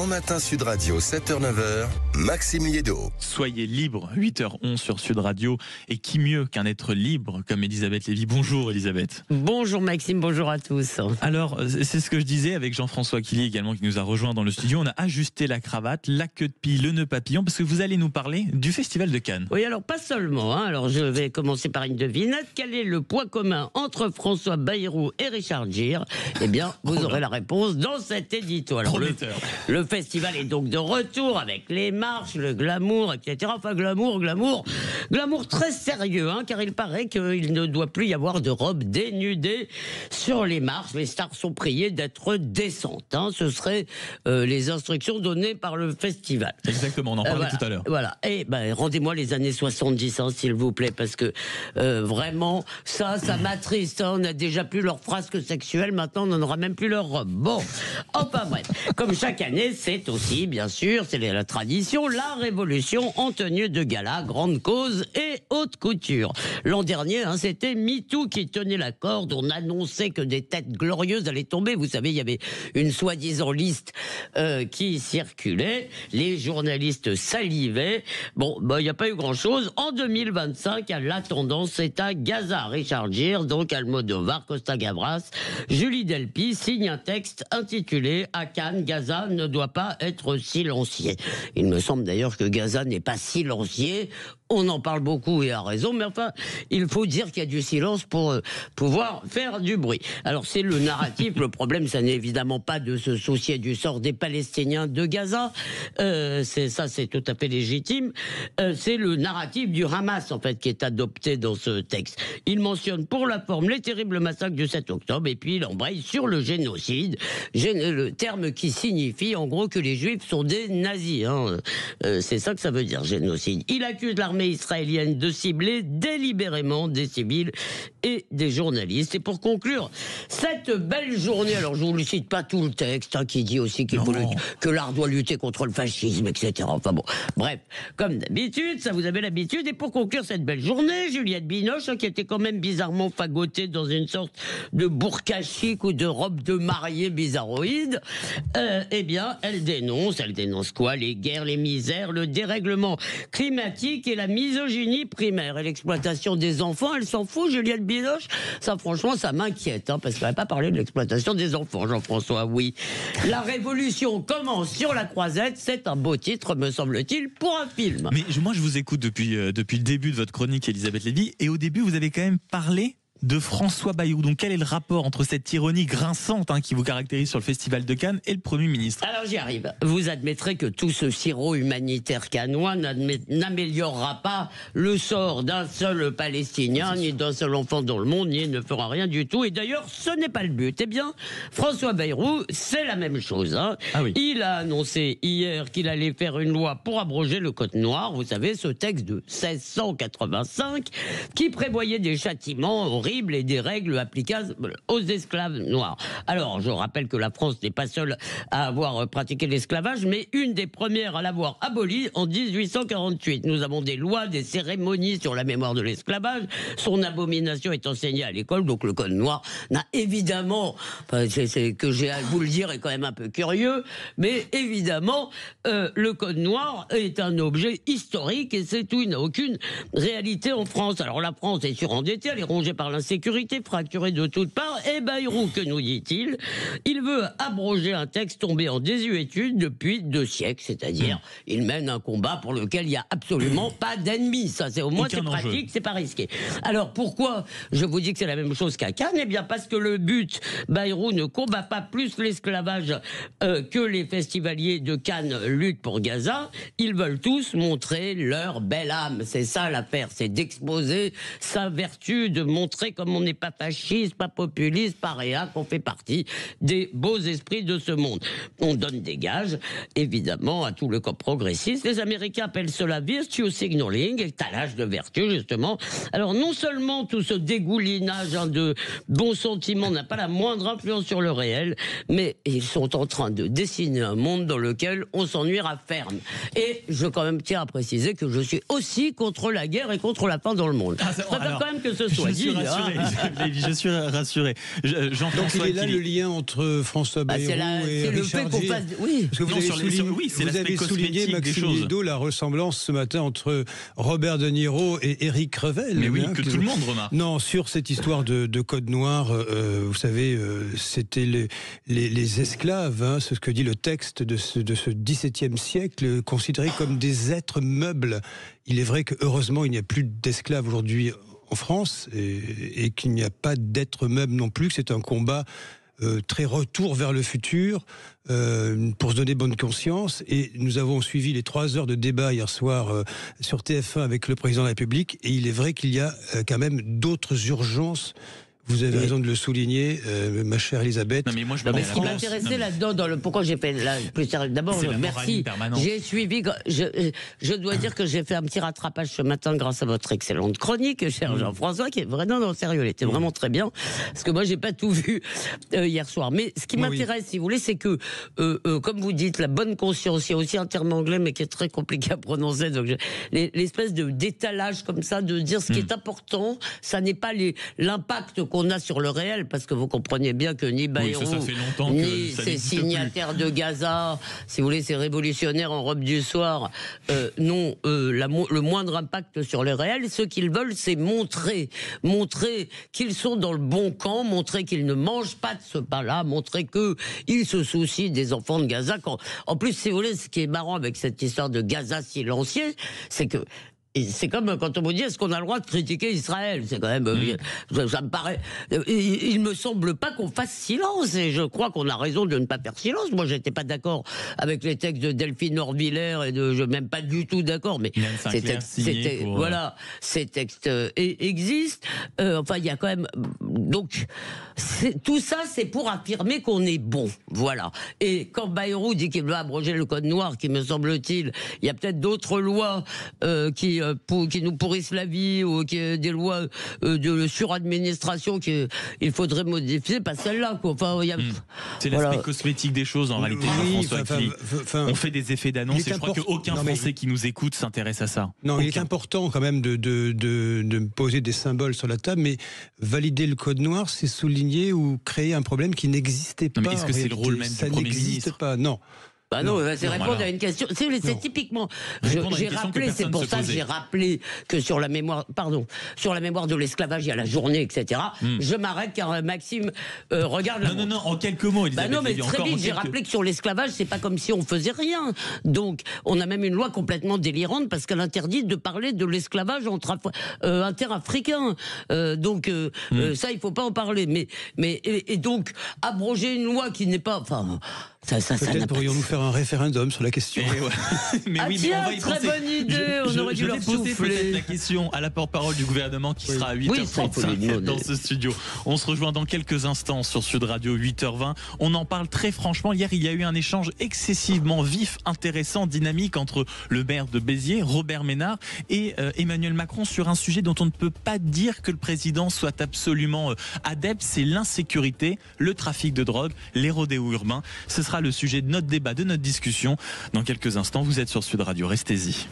Grand Matin Sud Radio, 7h-9h, Maxime Liédo. Soyez libre, 8h11 sur Sud Radio. Et qui mieux qu'un être libre comme Elisabeth Lévy. Bonjour Elisabeth. Bonjour Maxime, bonjour à tous. Alors, c'est ce que je disais avec Jean-François Killy également qui nous a rejoint dans le studio. On a ajusté la cravate, la queue de pie, le nœud papillon, parce que vous allez nous parler du Festival de Cannes. Oui, alors pas seulement. Alors je vais commencer par une devinette. Quel est le point commun entre François Bayrou et Richard Gere? Eh bien, vous aurez la réponse dans cet édito. Alors, le festival est donc de retour avec les marches, le glamour, etc. Enfin, glamour très sérieux, car il paraît qu'il ne doit plus y avoir de robes dénudées sur les marches. Les stars sont priées d'être décentes. Ce seraient les instructions données par le festival. Exactement, on en parlait tout à l'heure. Voilà. Et rendez-moi les années 70, s'il vous plaît, parce que vraiment, ça m'attriste. On n'a déjà plus leurs frasques sexuelles, maintenant on n'en aura même plus leur robe. Bon, enfin bref, comme chaque année, c'est aussi, bien sûr, c'est la tradition, la révolution en tenue de gala, grande cause et haute couture. L'an dernier, c'était MeToo qui tenait la corde. On annonçait que des têtes glorieuses allaient tomber. Vous savez, il y avait une soi-disant liste qui circulait. Les journalistes salivaient. Bon, il n'y a pas eu grand-chose. En 2025, la tendance est à Gaza. Richard Gere, donc Almodovar, Costa Gavras, Julie Delpy signe un texte intitulé « À Cannes, Gaza ne doit pas être silencié ». Il me semble d'ailleurs que Gaza n'est pas silencié. On en parle beaucoup et à raison, mais enfin, il faut dire qu'il y a du silence pour pouvoir faire du bruit. Alors c'est le narratif, le problème, ça n'est évidemment pas de se soucier du sort des Palestiniens de Gaza, c'est tout à fait légitime, c'est le narratif du Hamas, en fait, qui est adopté dans ce texte. Il mentionne pour la forme les terribles massacres du 7 octobre, et puis il embraye sur le génocide, le terme qui signifie en gros que les Juifs sont des nazis, c'est ça que ça veut dire, génocide. Il accuse l'armée israélienne de cibler délibérément des civils et des journalistes. Et pour conclure cette belle journée, alors je ne vous cite pas tout le texte, qui dit aussi que l'art doit lutter contre le fascisme, etc. Enfin bon, bref, comme d'habitude, ça vous avez l'habitude. Et pour conclure cette belle journée, Juliette Binoche, qui était quand même bizarrement fagotée dans une sorte de burqa chic ou de robe de mariée bizarroïde, eh bien, elle dénonce quoi? Les guerres, les misères, le dérèglement climatique et la misogynie primaire et l'exploitation des enfants. Elle s'en fout, Juliette Binoche. Ça, franchement, ça m'inquiète, parce qu'elle n'a pas parlé de l'exploitation des enfants, Jean-François, oui. La révolution commence sur la croisette, c'est un beau titre, me semble-t-il, pour un film. Mais moi, je vous écoute depuis le début de votre chronique, Elisabeth Lévy, et au début, vous avez quand même parlé de François Bayrou. Donc quel est le rapport entre cette ironie grinçante qui vous caractérise sur le Festival de Cannes et le Premier ministre? Alors j'y arrive. Vous admettrez que tout ce sirop humanitaire cannois n'améliorera pas le sort d'un seul Palestinien, ni d'un seul enfant dans le monde, ni ne fera rien du tout. Et d'ailleurs, ce n'est pas le but. Eh bien, François Bayrou, c'est la même chose. Ah oui. Il a annoncé hier qu'il allait faire une loi pour abroger le Code noir. Vous savez, ce texte de 1685 qui prévoyait des châtiments horribles et des règles applicables aux esclaves noirs. Alors, je rappelle que la France n'est pas seule à avoir pratiqué l'esclavage, mais une des premières à l'avoir aboli en 1848. Nous avons des lois, des cérémonies sur la mémoire de l'esclavage. Son abomination est enseignée à l'école, donc le Code noir n'a évidemment, c'est que j'ai à vous le dire est quand même un peu curieux, mais évidemment, le Code noir est un objet historique et c'est tout, il n'a aucune réalité en France. Alors la France est surendettée, elle est rongée par l'insécurité, fracturée de toutes parts, et Bayrou, que nous dit-il? Il veut abroger un texte tombé en désuétude depuis 2 siècles, c'est-à-dire il mène un combat pour lequel il n'y a absolument pas d'ennemis. Ça, c'est au moins c'est pratique, c'est pas risqué. Alors pourquoi je vous dis que c'est la même chose qu'à Cannes? Eh bien parce que le but, Bayrou ne combat pas plus l'esclavage que les festivaliers de Cannes luttent pour Gaza. Ils veulent tous montrer leur belle âme. C'est ça l'affaire, c'est d'exposer sa vertu, de montrer comme on n'est pas fasciste, pas populiste, pas réa, qu'on fait partie des beaux esprits de ce monde. On donne des gages, évidemment, à tout le camp progressiste. Les Américains appellent cela virtue signaling, étalage de vertu, justement. Alors, non seulement tout ce dégoulinage de bons sentiments n'a pas la moindre influence sur le réel, mais ils sont en train de dessiner un monde dans lequel on s'ennuiera ferme. Et je quand même tiens à préciser que je suis aussi contre la guerre et contre la faim dans le monde. Je préfère quand même que ce soit dit. rassuré, Elisabeth Lévy, je suis rassuré. Donc Jean-François il est là Killy. le lien entre François Bayrou et c'est le Richard fait qu'on Gere. fasse. Oui. Parce que vous Non, avez sur les- souligné, sur- oui, c'est vous l'aspect avez souligné, cosmétique des Maxime choses. Lédo, la ressemblance ce matin entre Robert De Niro et Éric Revel. Mais oui, hein, que tout le monde remarque. Non, sur cette histoire de code noir, vous savez, c'était les esclaves, hein, c'est ce que dit le texte de ce XVIIe siècle, considérés comme des êtres meubles. Il est vrai que heureusement, il n'y a plus d'esclaves aujourd'hui en France et qu'il n'y a pas d'êtres meubles non plus, que c'est un combat très retour vers le futur pour se donner bonne conscience. Et nous avons suivi les 3 heures de débat hier soir sur TF1 avec le président de la République, et il est vrai qu'il y a quand même d'autres urgences. Vous avez raison de le souligner, ma chère Elisabeth. Non, mais moi, je Non, me mais mets ce à qui la place. m'intéressait Non, mais- là-dedans, pourquoi j'ai fait plus sérieux. D'abord, C'est la merci. moraline permanente. J'ai suivi. Je dois dire que j'ai fait un petit rattrapage ce matin grâce à votre excellente chronique, cher Jean-François, qui est vraiment non, sérieux, elle était vraiment très bien. Parce que moi, j'ai pas tout vu hier soir. Mais ce qui m'intéresse, si vous voulez, c'est que, comme vous dites, la bonne conscience, il y a aussi un terme anglais, mais qui est très compliqué à prononcer. Donc, l'espèce d'étalage comme ça, de dire ce qui est important, ça n'est pas l'impact qu'on a sur le réel, parce que vous comprenez bien que ni Bayrou, ça fait longtemps que ni ça ces n'existe signataires de Gaza, si vous voulez, ces révolutionnaires en robe du soir, n'ont le moindre impact sur le réel. Ce qu'ils veulent, c'est montrer qu'ils sont dans le bon camp, montrer qu'ils ne mangent pas de ce pain-là, montrer qu'ils se soucient des enfants de Gaza. En plus, si vous voulez, ce qui est marrant avec cette histoire de Gaza silencieux, c'est que et c'est comme quand on vous dit est-ce qu'on a le droit de critiquer Israël, c'est quand même ça me paraît il me semble pas qu'on fasse silence, et je crois qu'on a raison de ne pas faire silence. Moi j'étais pas d'accord avec les textes de Delphine Orvillère et je même pas du tout d'accord, mais voilà, ces textes existent, enfin il y a quand même, donc tout ça c'est pour affirmer qu'on est bon, voilà. Et quand Bayrou dit qu'il veut abroger le code noir, qui me semble-t-il, il y a peut-être d'autres lois qui nous pourrissent la vie, ou des lois de suradministration qu'il faudrait modifier, pas celle-là, quoi. Enfin, c'est l'aspect cosmétique des choses, en réalité, Jean-François Killy. On fait des effets d'annonce, et je crois qu'aucun Français qui nous écoute s'intéresse à ça. Non, il est important quand même de poser des symboles sur la table, mais valider le code noir, c'est souligner ou créer un problème qui n'existait pas. Mais est-ce que c'est le rôle même du Premier ministre ? Pas, non. Bah non, c'est répondre à une question. C'est typiquement. J'ai rappelé, c'est pour ça que j'ai rappelé que sur la mémoire de l'esclavage, il y a la journée, etc. Je m'arrête car Maxime regarde. Non, en quelques mots, Elisabeth. Bah non, mais très vite, j'ai rappelé que sur l'esclavage, c'est pas comme si on faisait rien. Donc, on a même une loi complètement délirante parce qu'elle interdit de parler de l'esclavage interafricain. Donc, ça, il faut pas en parler. Et donc, abroger une loi qui n'est pas, enfin. Peut-être pourrions-nous faire un référendum sur la question. Mais oui, tiens, mais on va y très penser. bonne idée, on aurait dû leur poser souffler. peut-être la question à la porte-parole du gouvernement qui sera à 8h35 dans ce studio. On se rejoint dans quelques instants sur Sud Radio, 8h20. On en parle très franchement. Hier, il y a eu un échange excessivement vif, intéressant, dynamique entre le maire de Béziers, Robert Ménard, et Emmanuel Macron sur un sujet dont on ne peut pas dire que le président soit absolument adepte, c'est l'insécurité, le trafic de drogue, les rodéos urbains. Ce sera le sujet de notre débat, de notre discussion. Dans quelques instants, vous êtes sur Sud Radio, restez-y.